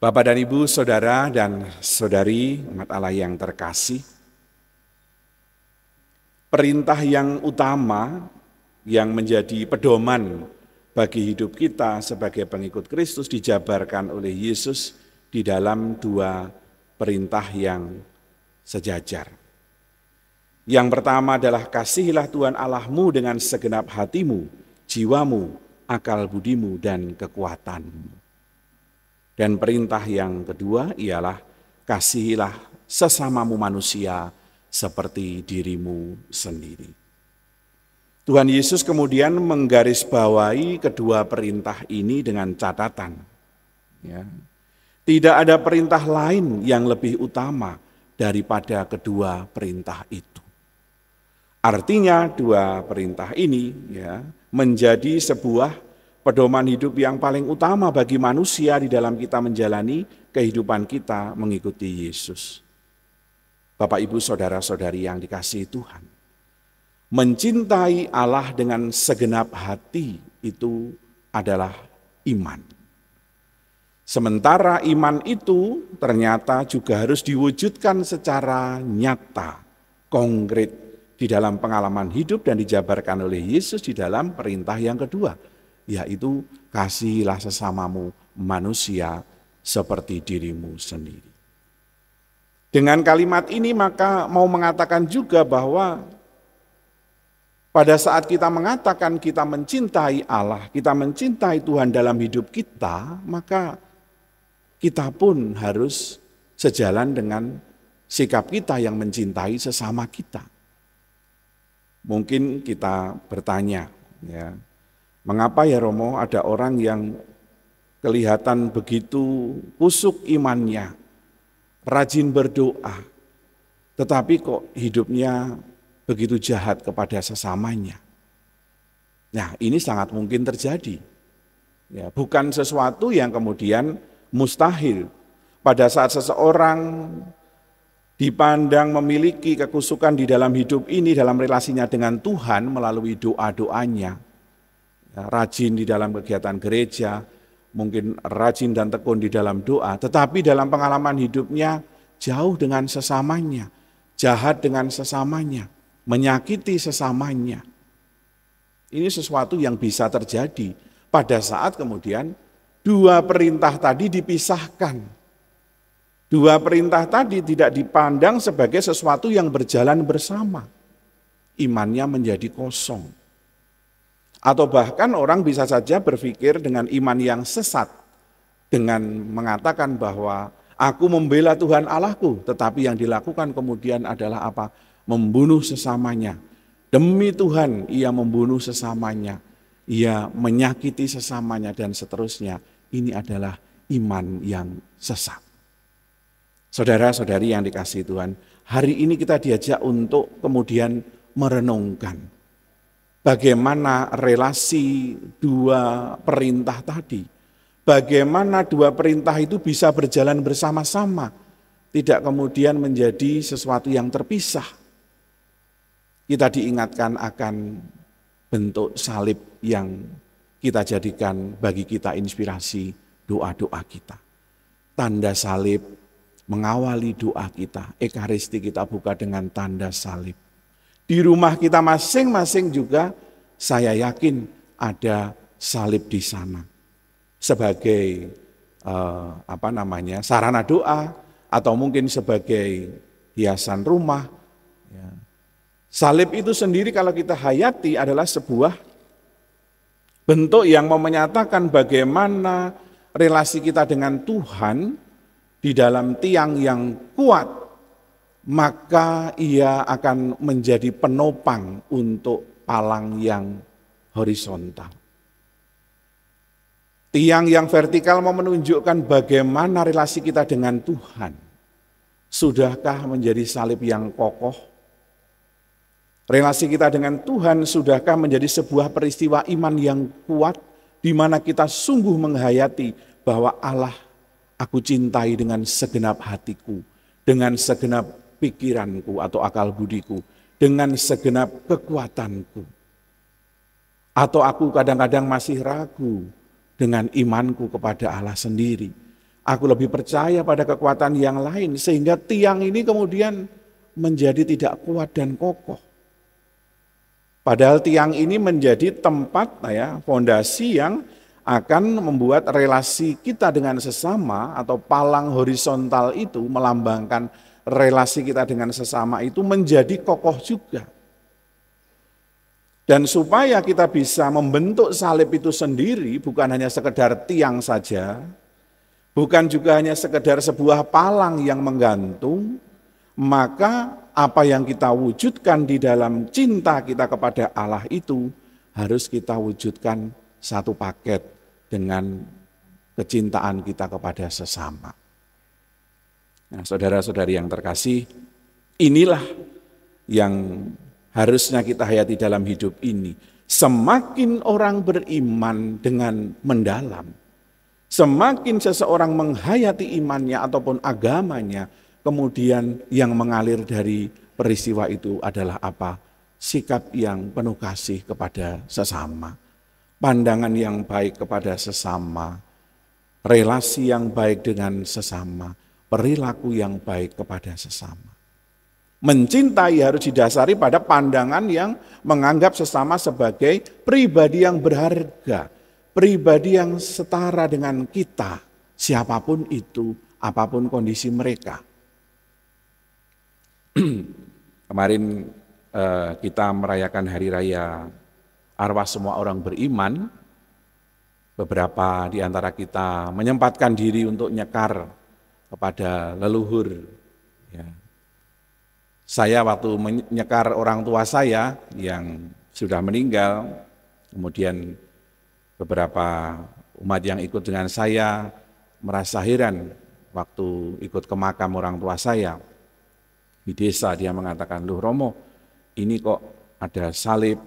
Bapak dan Ibu, Saudara dan Saudari, umat Allah yang terkasih, perintah yang utama yang menjadi pedoman bagi hidup kita sebagai pengikut Kristus dijabarkan oleh Yesus di dalam dua perintah yang sejajar. Yang pertama adalah kasihilah Tuhan Allahmu dengan segenap hatimu, jiwamu, akal budimu, dan kekuatanmu. Dan perintah yang kedua ialah kasihilah sesamamu manusia seperti dirimu sendiri. Tuhan Yesus kemudian menggarisbawahi kedua perintah ini dengan catatan. Ya, tidak ada perintah lain yang lebih utama daripada kedua perintah itu. Artinya dua perintah ini menjadi sebuah pedoman hidup yang paling utama bagi manusia di dalam kita menjalani kehidupan kita mengikuti Yesus. Bapak, Ibu, Saudara-saudari yang dikasihi Tuhan, mencintai Allah dengan segenap hati itu adalah iman. Sementara iman itu ternyata juga harus diwujudkan secara nyata, konkret di dalam pengalaman hidup dan dijabarkan oleh Yesus di dalam perintah yang kedua, yaitu kasihilah sesamamu manusia seperti dirimu sendiri. Dengan kalimat ini maka mau mengatakan juga bahwa pada saat kita mengatakan kita mencintai Allah, kita mencintai Tuhan dalam hidup kita, maka kita pun harus sejalan dengan sikap kita yang mencintai sesama kita. Mungkin kita bertanya, mengapa ya Romo ada orang yang kelihatan begitu kusuk imannya, rajin berdoa, tetapi kok hidupnya begitu jahat kepada sesamanya? Nah, ini sangat mungkin terjadi. Bukan sesuatu yang kemudian mustahil. Pada saat seseorang dipandang memiliki kekusukan di dalam hidup ini, dalam relasinya dengan Tuhan melalui doa-doanya, rajin di dalam kegiatan gereja, mungkin rajin dan tekun di dalam doa, tetapi dalam pengalaman hidupnya jauh dengan sesamanya, jahat dengan sesamanya, menyakiti sesamanya. Ini sesuatu yang bisa terjadi pada saat kemudian dua perintah tadi dipisahkan. Dua perintah tadi tidak dipandang sebagai sesuatu yang berjalan bersama. Imannya menjadi kosong. Atau bahkan orang bisa saja berpikir dengan iman yang sesat, dengan mengatakan bahwa aku membela Tuhan Allahku, tetapi yang dilakukan kemudian adalah apa? Membunuh sesamanya. Demi Tuhan ia membunuh sesamanya, ia menyakiti sesamanya dan seterusnya. Ini adalah iman yang sesat. Saudara-saudari yang dikasihi Tuhan, hari ini kita diajak untuk kemudian merenungkan bagaimana relasi dua perintah tadi. Bagaimana dua perintah itu bisa berjalan bersama-sama. Tidak kemudian menjadi sesuatu yang terpisah. Kita diingatkan akan bentuk salib yang kita jadikan bagi kita inspirasi doa-doa kita. Tanda salib mengawali doa kita. Ekaristi kita buka dengan tanda salib. Di rumah kita masing-masing juga saya yakin ada salib di sana sebagai sarana doa atau mungkin sebagai hiasan rumah. Salib itu sendiri kalau kita hayati adalah sebuah bentuk yang mau menyatakan bagaimana relasi kita dengan Tuhan di dalam tiang yang kuat, maka ia akan menjadi penopang untuk palang yang horizontal. Tiang yang vertikal mau menunjukkan bagaimana relasi kita dengan Tuhan. Sudahkah menjadi salib yang kokoh? Relasi kita dengan Tuhan sudahkah menjadi sebuah peristiwa iman yang kuat, di mana kita sungguh menghayati bahwa Allah aku cintai dengan segenap hatiku, dengan segenap pikiranku atau akal budiku, dengan segenap kekuatanku. Atau aku kadang-kadang masih ragu dengan imanku kepada Allah sendiri. Aku lebih percaya pada kekuatan yang lain, sehingga tiang ini kemudian menjadi tidak kuat dan kokoh. Padahal tiang ini menjadi tempat fondasi yang akan membuat relasi kita dengan sesama, atau palang horizontal itu melambangkan relasi kita dengan sesama itu menjadi kokoh juga. Dan supaya kita bisa membentuk salib itu sendiri, bukan hanya sekedar tiang saja, bukan juga hanya sekedar sebuah palang yang menggantung, maka apa yang kita wujudkan di dalam cinta kita kepada Allah itu harus kita wujudkan satu paket dengan kecintaan kita kepada sesama. Nah, saudara-saudari yang terkasih, inilah yang harusnya kita hayati dalam hidup ini. Semakin orang beriman dengan mendalam, semakin seseorang menghayati imannya ataupun agamanya, kemudian yang mengalir dari peristiwa itu adalah apa? Sikap yang penuh kasih kepada sesama, pandangan yang baik kepada sesama, relasi yang baik dengan sesama, perilaku yang baik kepada sesama. Mencintai harus didasari pada pandangan yang menganggap sesama sebagai pribadi yang berharga, pribadi yang setara dengan kita, siapapun itu, apapun kondisi mereka. Kemarin kita merayakan hari raya arwah semua orang beriman. Beberapa di antara kita menyempatkan diri untuk nyekar kepada leluhur. Ya. Saya waktu menyekar orang tua saya yang sudah meninggal, kemudian beberapa umat yang ikut dengan saya merasa heran waktu ikut ke makam orang tua saya. Di desa dia mengatakan, "Loh Romo, ini kok ada salib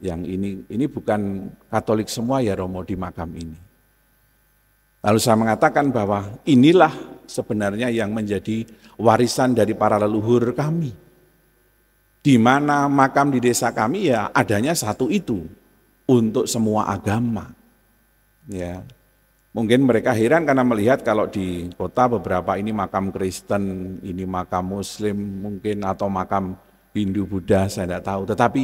yang ini bukan Katolik semua ya Romo di makam ini." Lalu saya mengatakan bahwa inilah sebenarnya yang menjadi warisan dari para leluhur kami. Di mana makam di desa kami ya adanya satu itu untuk semua agama. Ya. Mungkin mereka heran karena melihat kalau di kota beberapa ini makam Kristen, ini makam Muslim mungkin, atau makam Hindu, Buddha, saya tidak tahu. Tetapi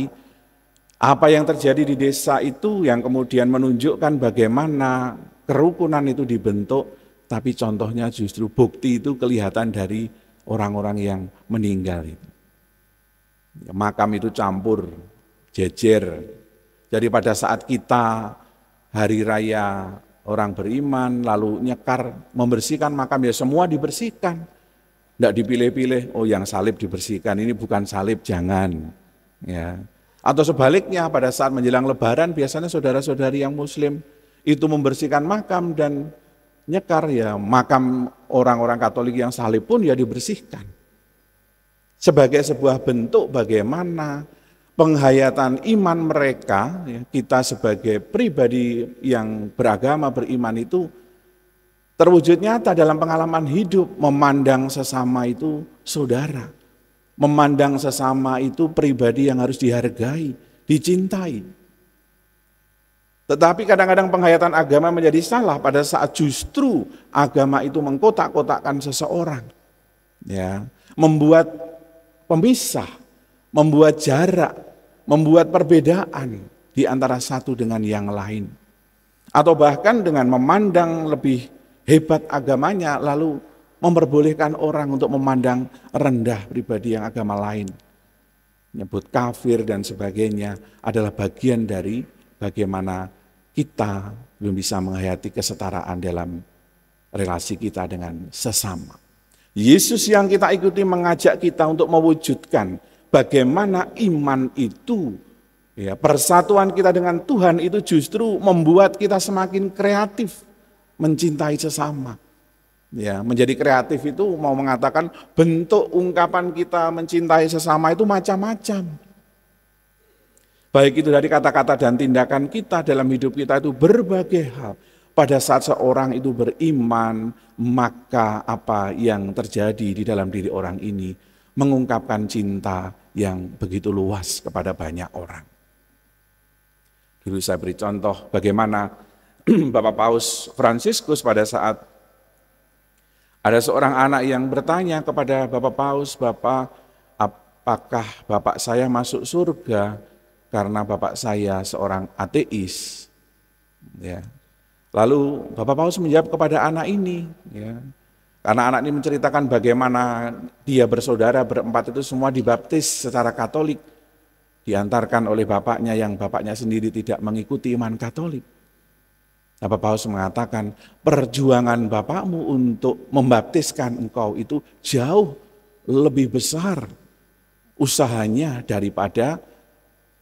apa yang terjadi di desa itu yang kemudian menunjukkan bagaimana kerukunan itu dibentuk, tapi contohnya justru bukti itu kelihatan dari orang-orang yang meninggal itu. Makam itu campur, jejer. Jadi pada saat kita hari raya orang beriman, lalu nyekar, membersihkan makam, ya semua dibersihkan. Tidak dipilih-pilih, oh yang salib dibersihkan, ini bukan salib, jangan. Ya. Atau sebaliknya, pada saat menjelang lebaran, biasanya saudara-saudari yang muslim itu membersihkan makam dan nyekar, ya makam orang-orang Katolik yang salib pun ya dibersihkan. Sebagai sebuah bentuk bagaimana penghayatan iman mereka, ya, kita sebagai pribadi yang beragama, beriman itu terwujud nyata dalam pengalaman hidup, memandang sesama itu saudara, memandang sesama itu pribadi yang harus dihargai, dicintai. Tetapi kadang-kadang penghayatan agama menjadi salah pada saat justru agama itu mengkotak-kotakkan seseorang, ya, membuat pemisah, membuat jarak, membuat perbedaan di antara satu dengan yang lain. Atau bahkan dengan memandang lebih hebat agamanya, lalu memperbolehkan orang untuk memandang rendah pribadi yang agama lain. Menyebut kafir dan sebagainya adalah bagian dari bagaimana kita belum bisa menghayati kesetaraan dalam relasi kita dengan sesama. Yesus yang kita ikuti mengajak kita untuk mewujudkan bagaimana iman itu, ya, persatuan kita dengan Tuhan itu justru membuat kita semakin kreatif mencintai sesama. Ya, menjadi kreatif itu mau mengatakan bentuk ungkapan kita mencintai sesama itu macam-macam. Baik itu dari kata-kata dan tindakan kita dalam hidup kita itu berbagai hal. Pada saat seorang itu beriman, maka apa yang terjadi di dalam diri orang ini mengungkapkan cinta yang begitu luas kepada banyak orang. Dulu saya beri contoh bagaimana Bapak Paus Fransiskus pada saat Ada seorang anak yang bertanya kepada Bapak Paus, "Bapak, apakah Bapak saya masuk surga karena Bapak saya seorang ateis?" Ya. Lalu Bapak Paus menjawab kepada anak ini, ya, karena anak ini menceritakan bagaimana dia bersaudara berempat itu semua dibaptis secara Katolik, diantarkan oleh bapaknya yang bapaknya sendiri tidak mengikuti iman Katolik. Bapak Paus mengatakan, perjuangan bapakmu untuk membaptiskan engkau itu jauh lebih besar usahanya daripada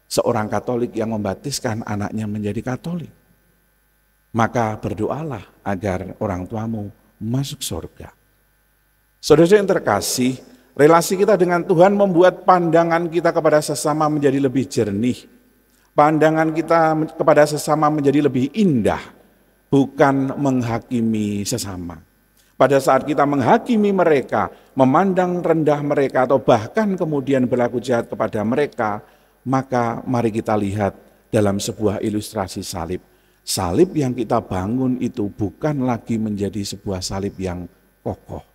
seorang Katolik yang membaptiskan anaknya menjadi Katolik. Maka berdoalah agar orang tuamu masuk surga. Saudara yang terkasih, relasi kita dengan Tuhan membuat pandangan kita kepada sesama menjadi lebih jernih. Pandangan kita kepada sesama menjadi lebih indah. Bukan menghakimi sesama. Pada saat kita menghakimi mereka, memandang rendah mereka atau bahkan kemudian berlaku jahat kepada mereka, maka mari kita lihat dalam sebuah ilustrasi salib. Salib yang kita bangun itu bukan lagi menjadi sebuah salib yang kokoh.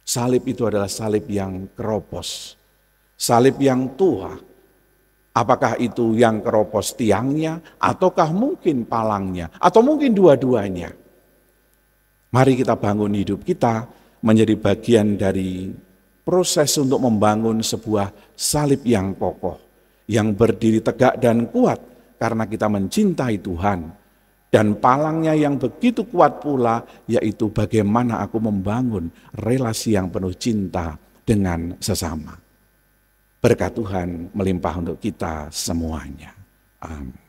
Salib itu adalah salib yang keropos, salib yang tua. Apakah itu yang keropos tiangnya, ataukah mungkin palangnya, atau mungkin dua-duanya. Mari kita bangun hidup kita menjadi bagian dari proses untuk membangun sebuah salib yang kokoh, yang berdiri tegak dan kuat karena kita mencintai Tuhan. Dan palangnya yang begitu kuat pula, yaitu bagaimana aku membangun relasi yang penuh cinta dengan sesama. Berkat Tuhan melimpah untuk kita semuanya. Amin.